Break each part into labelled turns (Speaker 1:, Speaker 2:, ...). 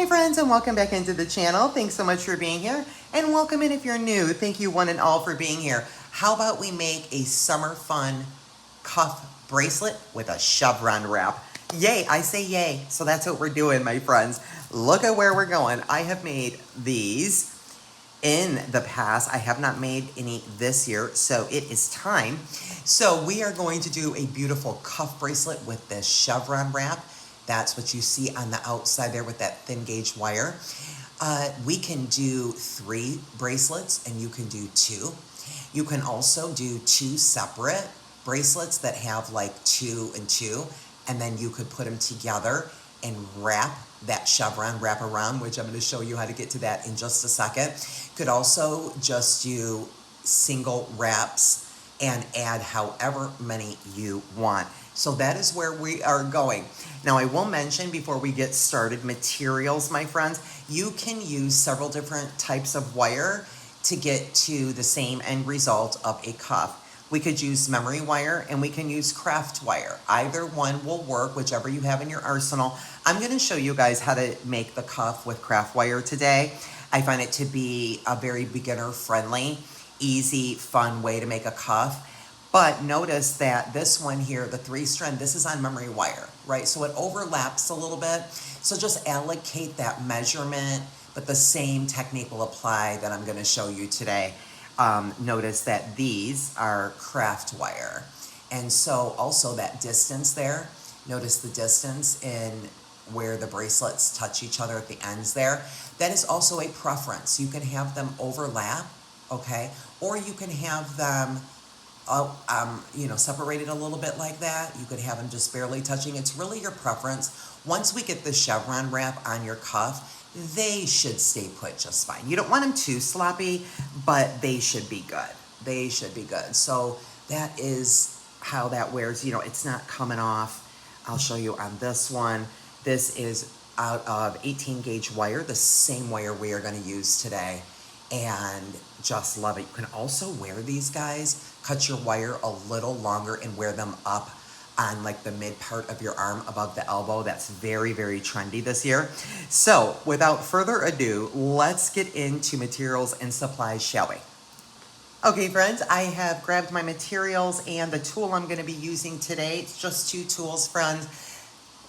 Speaker 1: Hi friends, and welcome back into the channel. Thanks so much for being here, and welcome in if you're new. Thank you one and all for being here. How about we make a summer fun cuff bracelet with a chevron wrap? Yay, I say yay. So that's what we're doing, my friends. Look at where we're going. I have made these in the past. I have not made any this year, so it is time. So we are going to do a beautiful cuff bracelet with this chevron wrap. That's what you see on the outside there with that thin gauge wire. We can do 3 bracelets and you can do 2. You can also do 2 separate bracelets that have like 2 and 2, and then you could put them together and wrap that chevron wrap around, which I'm going to show you how to get to that in just a second. Could also just do single wraps and add however many you want. So that is where we are going. Now I will mention before we get started, materials, my friends, you can use several different types of wire to get to the same end result of a cuff. We could use memory wire and we can use craft wire. Either one will work, whichever you have in your arsenal. I'm gonna show you guys how to make the cuff with craft wire today. I find it to be a very beginner friendly, easy, fun way to make a cuff. But notice that this one here, the 3-strand, this is on memory wire, right? So it overlaps a little bit. So just allocate that measurement, but the same technique will apply that I'm gonna show you today. Notice that these are craft wire. And so also that distance there, notice the distance in where the bracelets touch each other at the ends there. That is also a preference. You can have them overlap, okay? Or you can have them separated a little bit like that. You could have them just barely touching. It's really your preference. Once we get the chevron wrap on your cuff, they should stay put just fine. You don't want them too sloppy, but they should be good. They should be good. So that is how that wears. It's not coming off. I'll show you on this one. This is out of 18 gauge wire, the same wire we are going to use today. And just love it. You can also wear these guys, cut your wire a little longer and wear them up on like the mid part of your arm above the elbow. That's very, very trendy this year. So without further ado, let's get into materials and supplies, shall we? Okay, friends, I have grabbed my materials and the tool I'm going to be using today. It's just 2 tools, friends.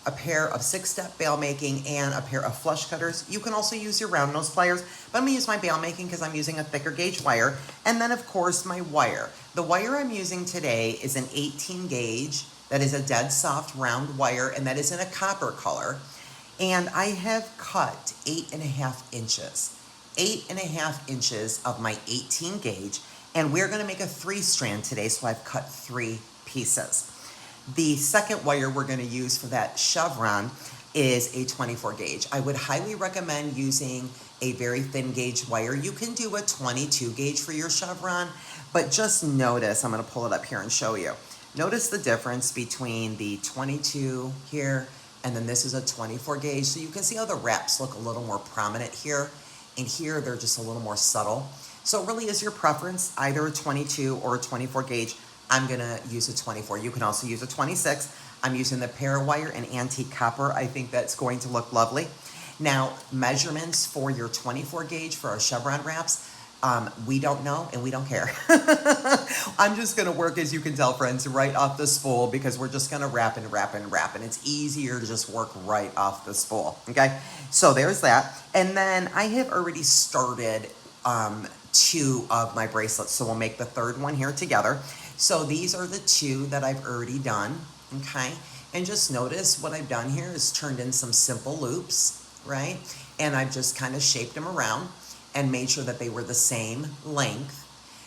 Speaker 1: A pair of 6-step bail making and a pair of flush cutters. You can also use your round nose pliers, but I'm gonna use my bail making because I'm using a thicker gauge wire. And then of course my wire. The wire I'm using today is an 18 gauge. That is a dead soft round wire, and that is in a copper color. And I have cut 8.5 inches. 8.5 inches of my 18 gauge, and we're gonna make a 3-strand today, so I've cut 3 pieces. The second wire we're going to use for that chevron is a 24 gauge. I would highly recommend using a very thin gauge wire. You can do a 22 gauge for your chevron, but just notice, I'm going to pull it up here and show you. Notice the difference between the 22 here and then this is a 24 gauge. So you can see how the wraps look a little more prominent here, and here they're just a little more subtle. So it really is your preference, either a 22 or a 24 gauge. I'm gonna use a 24. You can also use a 26. I'm using the Parawire and antique copper. I think that's going to look lovely. Now, measurements for your 24 gauge for our chevron wraps, we don't know and we don't care. I'm just gonna work, as you can tell, friends, right off the spool because we're just gonna wrap and wrap and wrap, and it's easier to just work right off the spool, okay? So there's that. And then I have already started 2 of my bracelets, so we'll make the 3rd one here together. So these are the 2 that I've already done, okay? And just notice what I've done here is turned in some simple loops, right? And I've just kind of shaped them around and made sure that they were the same length.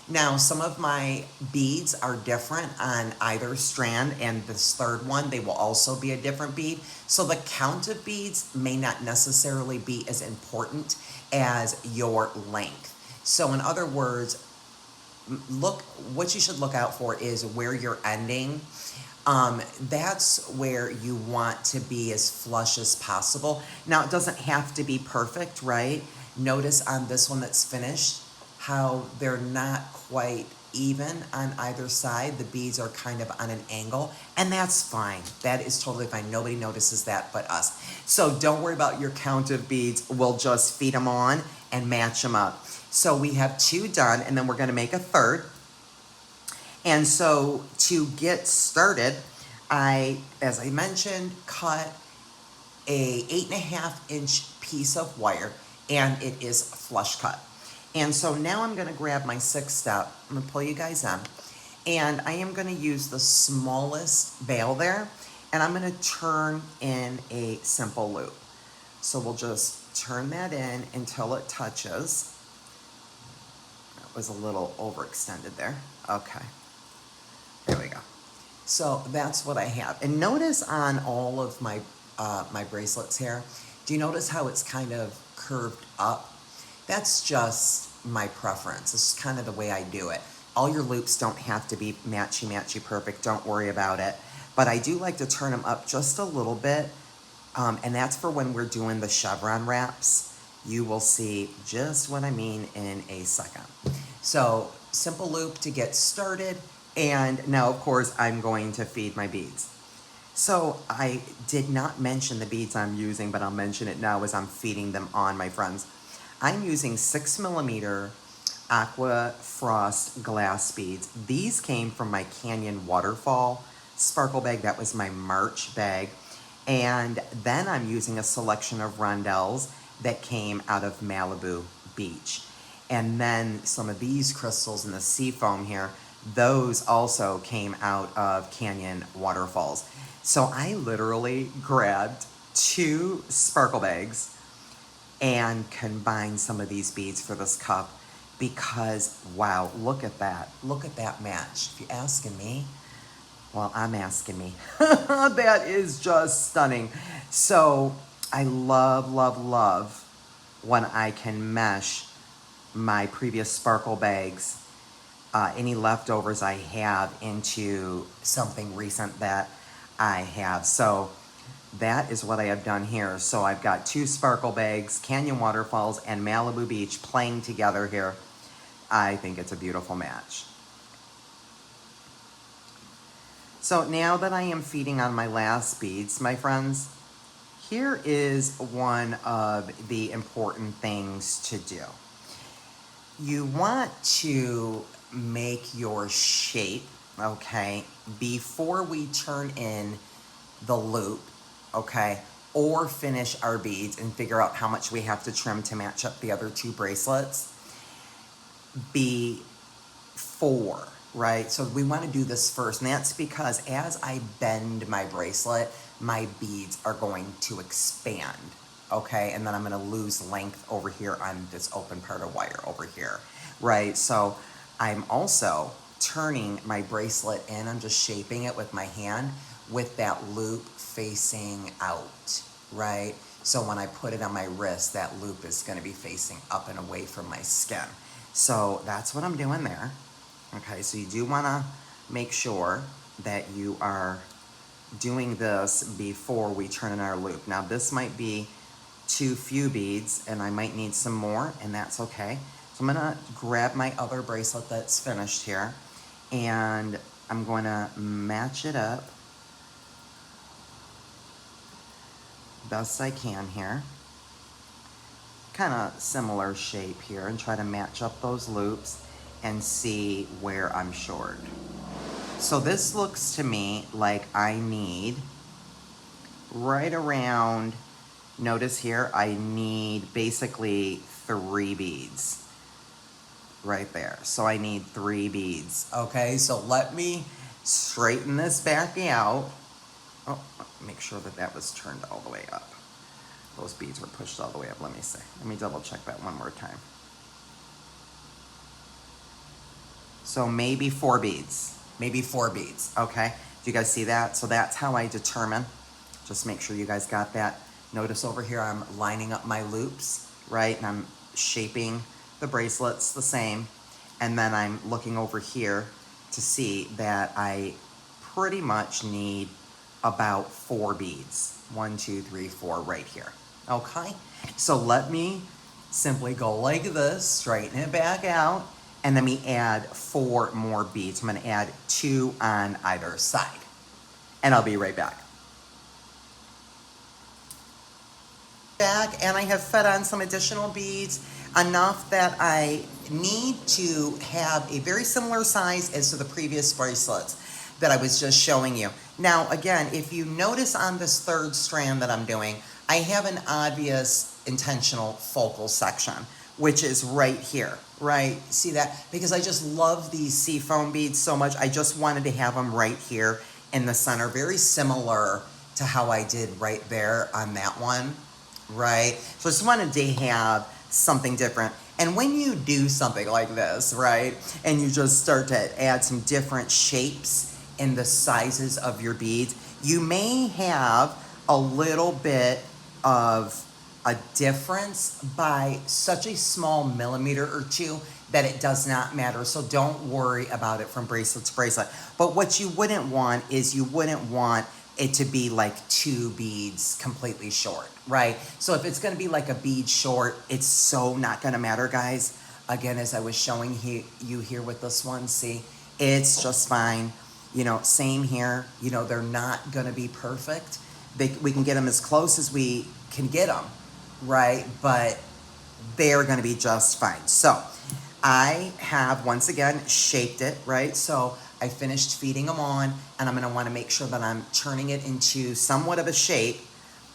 Speaker 1: Now, some of my beads are different on either strand, and this 3rd one, they will also be a different bead. So the count of beads may not necessarily be as important as your length. So in other words, what you should look out for is where you're ending. That's where you want to be as flush as possible. Now, it doesn't have to be perfect, right? Notice on this one that's finished how they're not quite even on either side. The beads are kind of on an angle, and that's fine. That is totally fine. Nobody notices that but us. So don't worry about your count of beads. We'll just feed them on and match them up. So we have 2 done, and then we're going to make a third. And so to get started, as I mentioned, cut a 8.5-inch piece of wire, and it is flush cut. And so now I'm going to grab my 6th step. I'm going to pull you guys in, and I am going to use the smallest bail there, and I'm going to turn in a simple loop. So we'll just turn that in until it touches. That was a little overextended there. Okay. There we go. So that's what I have. And notice on all of my my bracelets here, do you notice how it's kind of curved up? That's just my preference. It's kind of the way I do it. All your loops don't have to be matchy perfect. Don't worry about it. But I do like to turn them up just a little bit. And that's for when we're doing the chevron wraps. You will see just what I mean in a second. So simple loop to get started. And now, of course, I'm going to feed my beads. So I did not mention the beads I'm using, but I'll mention it now as I'm feeding them on, my friends. I'm using 6mm Aqua Frost glass beads. These came from my Canyon Waterfall sparkle bag. That was my March bag. And then I'm using a selection of rondelles that came out of Malibu Beach. And then some of these crystals in the sea foam here, those also came out of Canyon Waterfalls. So I literally grabbed 2 sparkle bags and combined some of these beads for this cup because, wow, look at that. Look at that match. If you're asking me, well, I'm asking me. That is just stunning. So I love, love, love when I can mesh my previous sparkle bags, any leftovers I have, into something recent that I have. So that is what I have done here. So I've got 2 sparkle bags, Canyon Waterfalls, and Malibu Beach playing together here. I think it's a beautiful match. So now that I am feeding on my last beads, my friends, here is one of the important things to do. You want to make your shape, okay, before we turn in the loop, okay, or finish our beads and figure out how much we have to trim to match up the other 2 bracelets before, right? So we want to do this first, and that's because as I bend my bracelet, my beads are going to expand, okay? And then I'm going to lose length over here on this open part of wire over here, right? So I'm also turning my bracelet in. I'm just shaping it with my hand with that loop facing out, right? So when I put it on my wrist, that loop is going to be facing up and away from my skin. So that's what I'm doing there. Okay, so you do want to make sure that you are doing this before we turn in our loop. Now this might be too few beads and I might need some more, and that's okay. So I'm gonna grab my other bracelet that's finished here, and I'm going to match it up best I can here. Kind of similar shape here, and try to match up those loops and see where I'm short. So this looks to me like I need right around, notice here, I need basically 3 beads right there. So I need 3 beads. Okay, so let me straighten this back out. Oh, make sure that that was turned all the way up. Those beads were pushed all the way up. Let me see. Let me double check that one more time. So maybe 4 beads. Maybe 4 beads, okay? Do you guys see that? So that's how I determine. Just make sure you guys got that. Notice over here I'm lining up my loops, right? And I'm shaping the bracelets the same. And then I'm looking over here to see that I pretty much need about 4 beads. 1, 2, 3, 4 right here. Okay? So let me simply go like this, straighten it back out, and let me add 4 more beads. I'm gonna add 2 on either side, and I'll be right back. Back, and I have fed on some additional beads, enough that I need to have a very similar size as to the previous bracelets that I was just showing you. Now, again, if you notice on this third strand that I'm doing, I have an obvious intentional focal section, which is right here, right? See that? Because I just love these seafoam beads so much. I just wanted to have them right here in the center, very similar to how I did right there on that one, right? So I just wanted to have something different. And when you do something like this, right, and you just start to add some different shapes in the sizes of your beads, you may have a little bit of a difference by such a small millimeter or two that it does not matter. So don't worry about it from bracelet to bracelet. But what you wouldn't want is you wouldn't want it to be like 2 beads completely short, right? So if it's gonna be like a bead short, it's so not gonna matter, guys. Again, as I was showing you here with this one, see, it's just fine. You know, same here, you know, they're not gonna be perfect. We can get them as close as we can get them, right? But they're gonna be just fine. So I have, once again, shaped it, right? So I finished feeding them on, and I'm gonna wanna make sure that I'm turning it into somewhat of a shape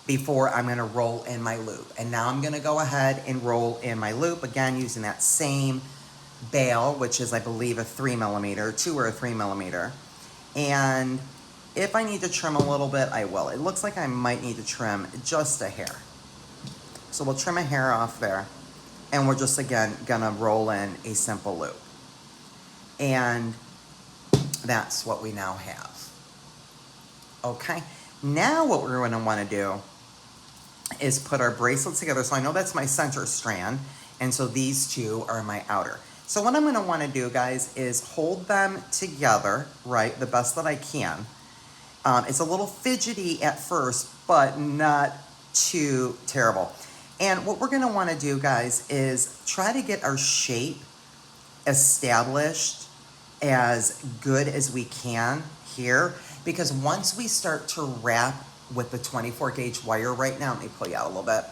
Speaker 1: before I'm gonna roll in my loop. And now I'm gonna go ahead and roll in my loop, again, using that same bail, which is, I believe, a 3 millimeter, 2 or a 3 millimeter. And if I need to trim a little bit, I will. It looks like I might need to trim just a hair. So we'll trim a hair off there, and we're just, again, gonna roll in a simple loop. And that's what we now have. Okay, now what we're gonna wanna do is put our bracelets together. So I know that's my center strand, and so these 2 are my outer. So what I'm gonna wanna do, guys, is hold them together, right, the best that I can. It's a little fidgety at first, but not too terrible. And what we're gonna wanna do, guys, is try to get our shape established as good as we can here, because once we start to wrap with the 24 gauge wire right now, let me pull you out a little bit,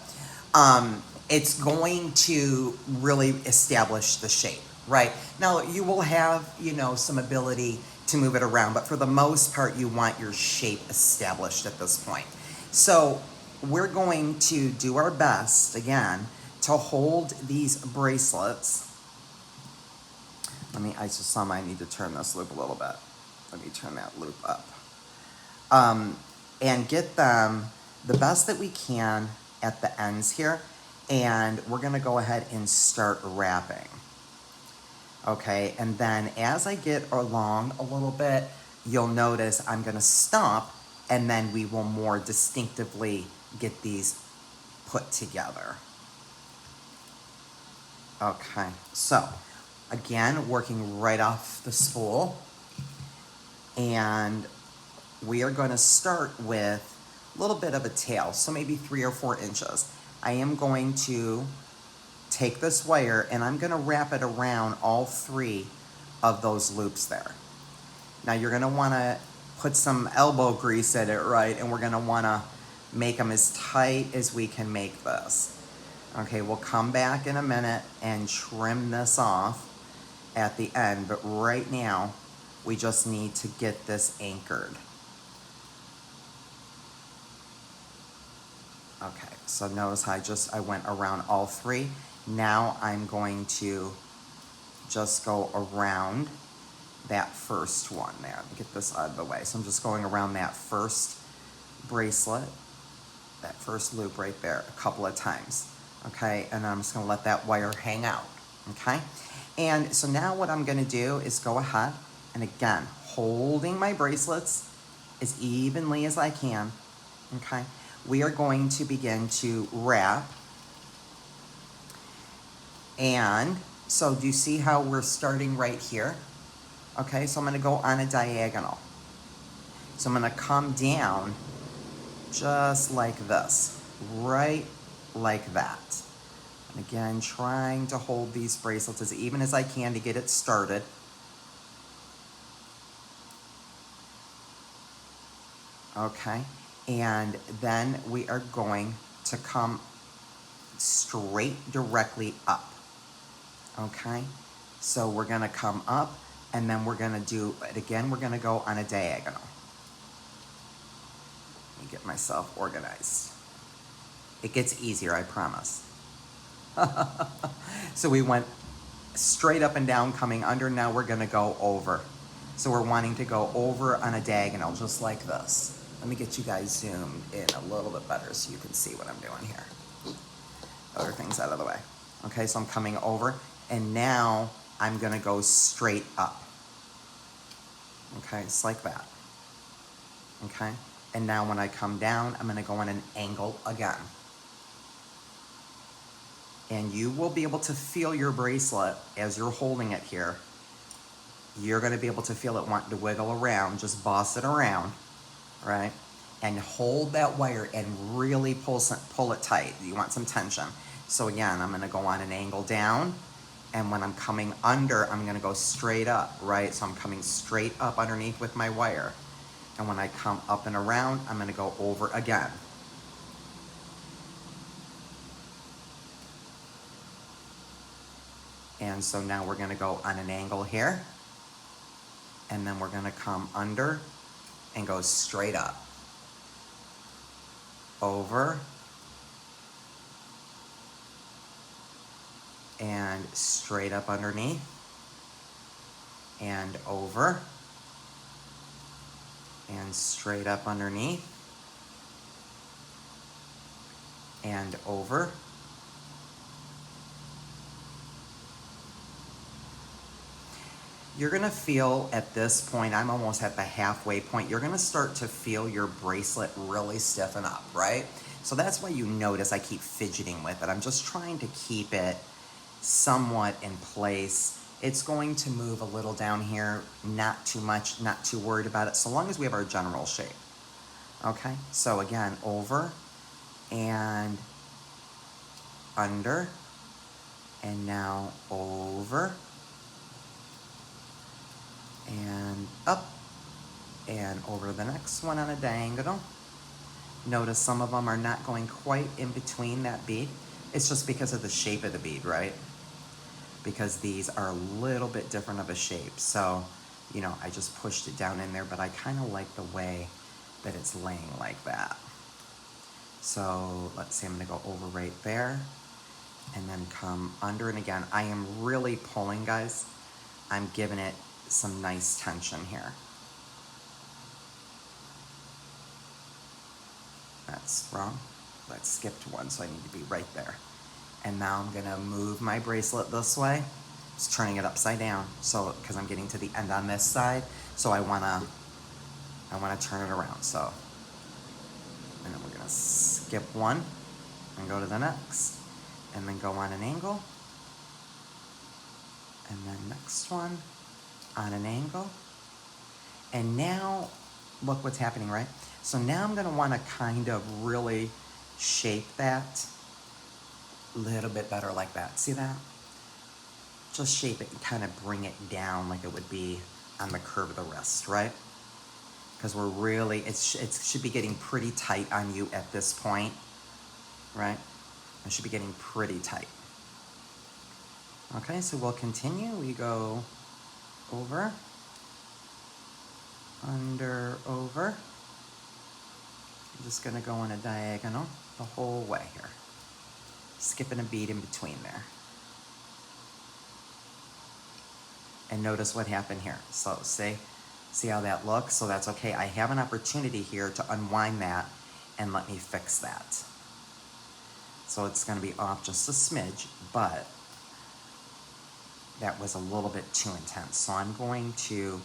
Speaker 1: it's going to really establish the shape, right? Now you will have, you know, some ability to move it around, but for the most part, you want your shape established at this point. So we're going to do our best, again, to hold these bracelets. I just saw I need to turn this loop a little bit. Let me turn that loop up. And get them the best that we can at the ends here. And we're gonna go ahead and start wrapping. Okay, and then as I get along a little bit, you'll notice I'm gonna stop, and then we will more distinctively get these put together. Okay, so again, working right off the spool, and we are going to start with a little bit of a tail, so maybe 3 or 4 inches. I am going to take this wire and I'm going to wrap it around all 3 of those loops there. Now you're going to want to put some elbow grease in it, right? And we're going to want to make them as tight as we can make this. Okay, we'll come back in a minute and trim this off at the end, but right now we just need to get this anchored. Okay, so notice how I went around all 3. Now I'm going to just go around that first one there. Let me get this out of the way. So I'm just going around that first bracelet, that first loop right there, a couple of times. Okay, and I'm just gonna let that wire hang out, okay? And so now what I'm gonna do is go ahead and, again, holding my bracelets as evenly as I can, okay? We are going to begin to wrap. And so do you see how we're starting right here? Okay, so I'm gonna go on a diagonal. So I'm gonna come down just like this, right like that. And again, trying to hold these bracelets as even as I can to get it started. Okay, and then we are going to come straight directly up. Okay, so we're gonna come up and then we're gonna do it again. We're gonna go on a diagonal. Let me get myself organized. It gets easier, I promise. So we went straight up and down, coming under. Now we're gonna go over. So we're wanting to go over on a diagonal, just like this. Let me get you guys zoomed in a little bit better so you can see what I'm doing here. Other things out of the way. Okay, so I'm coming over, and now I'm gonna go straight up. Okay, it's like that. Okay, and now when I come down, I'm gonna go on an angle again. And you will be able to feel your bracelet as you're holding it here. You're gonna be able to feel it wanting to wiggle around. Just boss it around, right? And hold that wire and really pull it tight. You want some tension. So again, I'm gonna go on an angle down, and when I'm coming under, I'm gonna go straight up, right? So I'm coming straight up underneath with my wire. And when I come up and around, I'm gonna go over again. And so now we're gonna go on an angle here, and then we're gonna come under and go straight up. Over, and straight up underneath, and over, and straight up underneath, and over. You're gonna feel at this point, I'm almost at the halfway point, you're gonna start to feel your bracelet really stiffen up, right? So that's why you notice I keep fidgeting with it. I'm just trying to keep it somewhat in place. It's going to move a little down here, not too much, not too worried about it, so long as we have our general shape. Okay, so again, over and under, and now over, and up, and over the next one on a diagonal. Notice some of them are not going quite in between that bead. It's just because of the shape of the bead, right? Because these are a little bit different of a shape. So, you know, I just pushed it down in there, but I kind of like the way that it's laying like that. So let's see, I'm gonna go over right there and then come under. And again, I am really pulling, guys. I'm giving it some nice tension here. That's wrong. I skipped one, so I need to be right there. And now I'm gonna move my bracelet this way. Just turning it upside down, so because I'm getting to the end on this side, so I wanna turn it around. So, and then we're gonna skip one and go to the next, and then go on an angle, and then next one on an angle. And now, look what's happening, right? So now I'm gonna wanna kind of really shape that a little bit better like that. See that? Just shape it and kind of bring it down like it would be on the curve of the wrist, right? Because we're really, it should be getting pretty tight on you at this point, right? It should be getting pretty tight. Okay, so we'll continue. We go over, under, over. I'm just gonna go on a diagonal the whole way here. Skipping a bead in between there. And notice what happened here. So see how that looks? So that's okay. I have an opportunity here to unwind that and let me fix that. So it's gonna be off just a smidge, but that was a little bit too intense. So I'm going to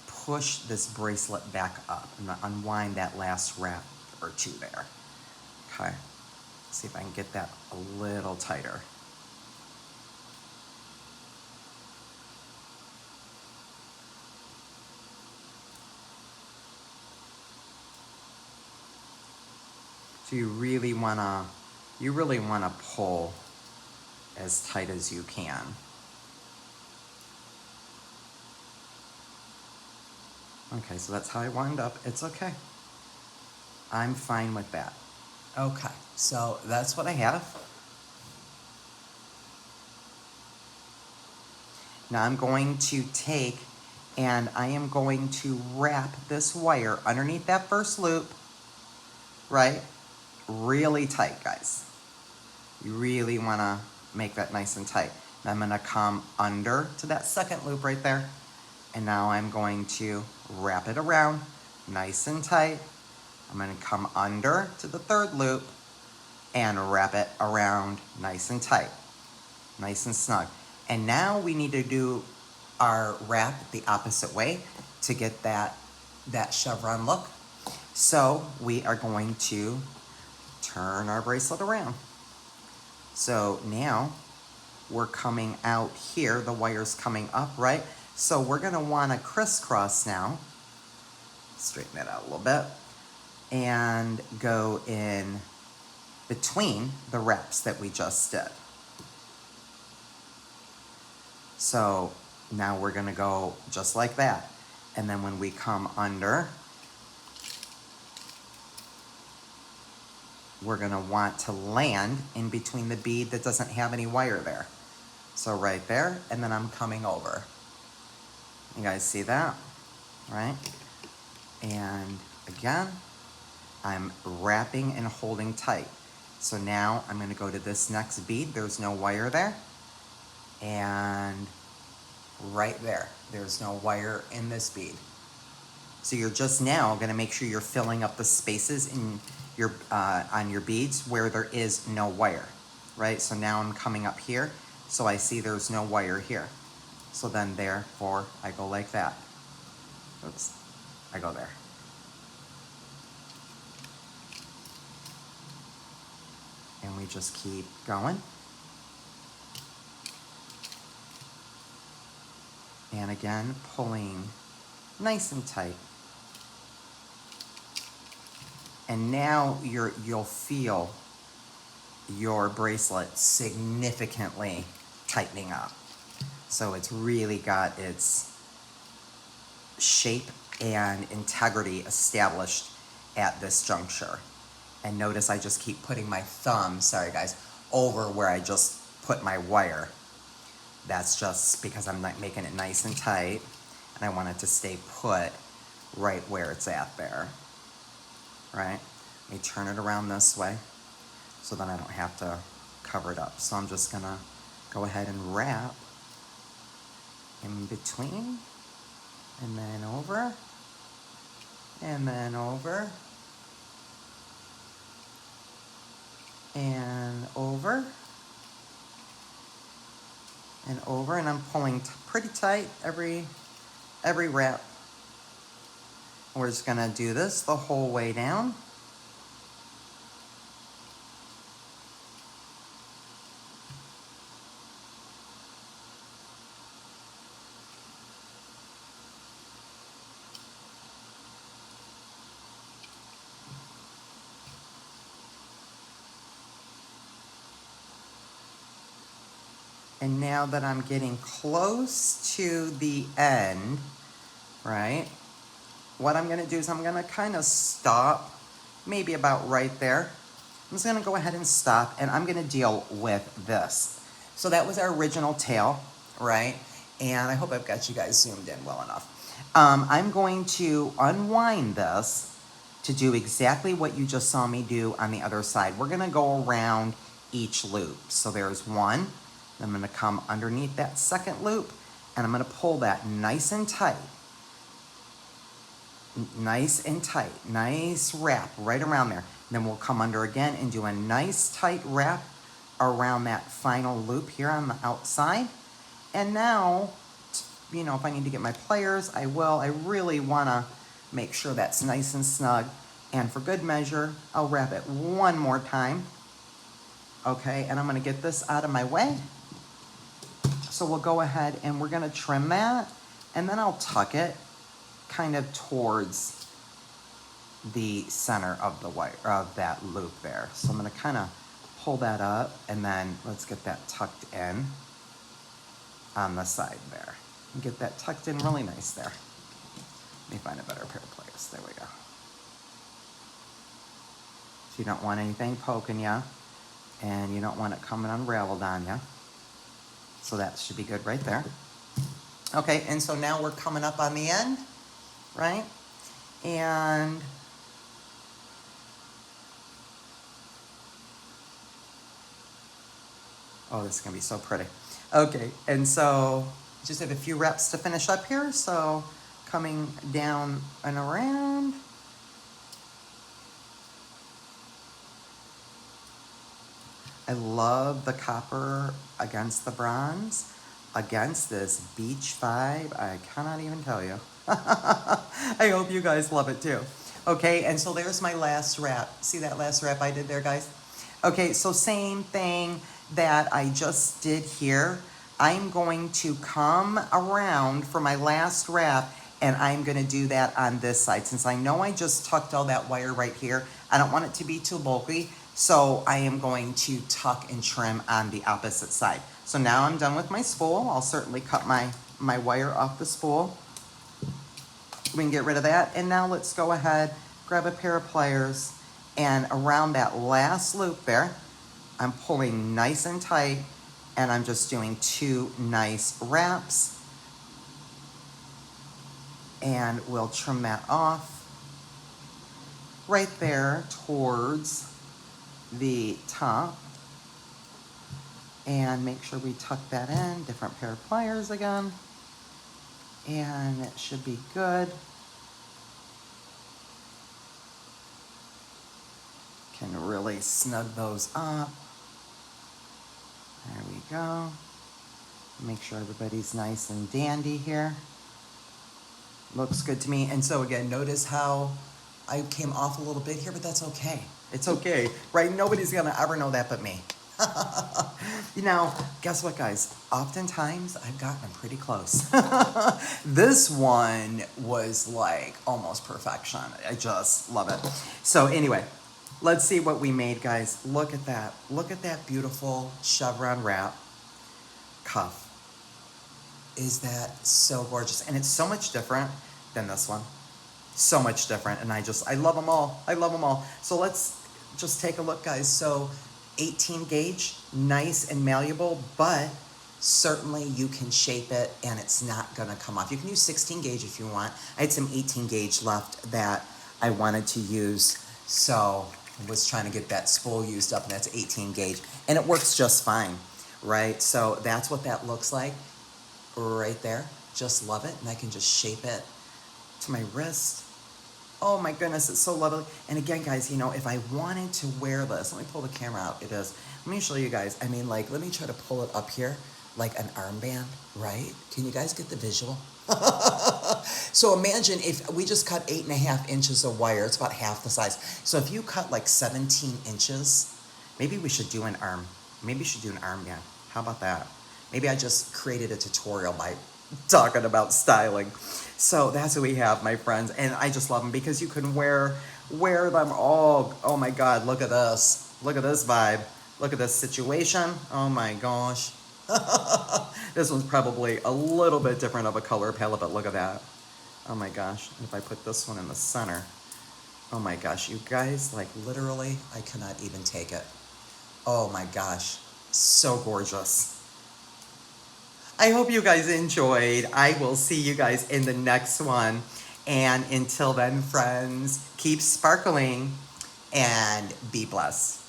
Speaker 1: push this bracelet back up. I'm gonna unwind that last wrap or two there. Okay, see if I can get that a little tighter. So you really wanna pull as tight as you can. Okay, so that's how I wound up. It's okay. I'm fine with that. Okay, so that's what I have. Now I'm going to take and I am going to wrap this wire underneath that first loop, right? Really tight, guys. You really want to make that nice and tight. Now I'm going to come under to that second loop right there. And now I'm going to wrap it around nice and tight. I'm going to come under to the third loop and wrap it around nice and tight, nice and snug. And now we need to do our wrap the opposite way to get that chevron look. So we are going to turn our bracelet around. So now we're coming out here, the wire's coming up, right? So we're gonna wanna crisscross now, straighten that out a little bit, and go in between the wraps that we just did. So now we're gonna go just like that. And then when we come under, we're gonna want to land in between the bead that doesn't have any wire there. So right there, and then I'm coming over. You guys see that, right? And again, I'm wrapping and holding tight. So now I'm gonna go to this next bead. There's no wire there. And right there, there's no wire in this bead. So you're just now gonna make sure you're filling up the spaces in your on your beads where there is no wire, right? So now I'm coming up here, so I see there's no wire here. So then therefore, I go like that. Oops, I go there. And we just keep going. And again, pulling nice and tight. And now you'll feel your bracelet significantly tightening up. So it's really got its shape and integrity established at this juncture. And notice I just keep putting my thumb, sorry guys, over where I just put my wire. That's just because I'm not making it nice and tight, and I want it to stay put right where it's at there, right? Let me turn it around this way so then I don't have to cover it up. So I'm just gonna go ahead and wrap in between, and then over, and then over, and over, and over, and I'm pulling pretty tight every wrap. We're just gonna do this the whole way down. And now that I'm getting close to the end, right, what I'm gonna do is I'm gonna kind of stop, maybe about right there. I'm just gonna go ahead and stop, and I'm gonna deal with this. So that was our original tail, right? And I hope I've got you guys zoomed in well enough. I'm going to unwind this to do exactly what you just saw me do on the other side. We're gonna go around each loop. So there's one. I'm gonna come underneath that second loop, and I'm gonna pull that nice and tight. Nice and tight, nice wrap right around there. Then we'll come under again and do a nice tight wrap around that final loop here on the outside. And now, you know, if I need to get my pliers, I will. I really wanna make sure that's nice and snug. And for good measure, I'll wrap it one more time. Okay, and I'm gonna get this out of my way. So we'll go ahead and we're gonna trim that, and then I'll tuck it kind of towards the center of the wire, of that loop there. So I'm gonna kind of pull that up, and then let's get that tucked in on the side there. And get that tucked in really nice there. Let me find a better pair of pliers. There we go. So you don't want anything poking you, and you don't want it coming unraveled on you. So that should be good right there. Okay, and so now we're coming up on the end, right? And oh, this is gonna be so pretty. Okay, and so just have a few reps to finish up here. So coming down and around. I love the copper against the bronze, against this beach vibe. I cannot even tell you. I hope you guys love it too. Okay, and so there's my last wrap. See that last wrap I did there, guys? Okay, so same thing that I just did here. I'm going to come around for my last wrap, and I'm gonna do that on this side. Since I know I just tucked all that wire right here, I don't want it to be too bulky, so I am going to tuck and trim on the opposite side. So now I'm done with my spool. I'll certainly cut my wire off the spool. We can get rid of that. And now let's go ahead, grab a pair of pliers, and around that last loop there, I'm pulling nice and tight, and I'm just doing 2 nice wraps. And we'll trim that off right there towards the top. And make sure we tuck that in, different pair of pliers again. And it should be good. Can really snug those up. There we go. Make sure everybody's nice and dandy here. Looks good to me. And so again, notice how I came off a little bit here, but that's okay. It's okay, right? Nobody's gonna ever know that but me. You know, guess what, guys? Oftentimes, I've gotten them pretty close. This one was like almost perfection. I just love it. So anyway, let's see what we made, guys. Look at that. Look at that beautiful chevron wrap cuff. Is that so gorgeous? And it's so much different than this one. So much different. And I love them all. I love them all. So let's just take a look, guys. So 18 gauge, nice and malleable, but certainly you can shape it and it's not gonna come off. You can use 16 gauge if you want. I had some 18 gauge left that I wanted to use, so I was trying to get that spool used up, and that's 18 gauge, and it works just fine, right? So that's what that looks like right there. Just love it, and I can just shape it to my wrist. Oh my goodness, it's so lovely. And again, guys, you know, if I wanted to wear this, let me pull the camera out. It is. Let me show you guys. I mean, like, let me try to pull it up here like an armband, right? Can you guys get the visual? So imagine if we just cut 8.5 inches of wire. It's about half the size. So if you cut like 17 inches, maybe we should do an arm. Maybe we should do an armband. How about that? Maybe I just created a tutorial by talking about styling. So that's what we have, my friends, and I just love them because you can wear them all. Oh my God, look at this. Look at this vibe. Look at this situation. Oh my gosh. This one's probably a little bit different of a color palette, but look at that. Oh my gosh. If I put this one in the center, oh my gosh, you guys, like literally, I cannot even take it. Oh my gosh, so gorgeous. I hope you guys enjoyed. I will see you guys in the next one. And until then, friends, keep sparkling and be blessed.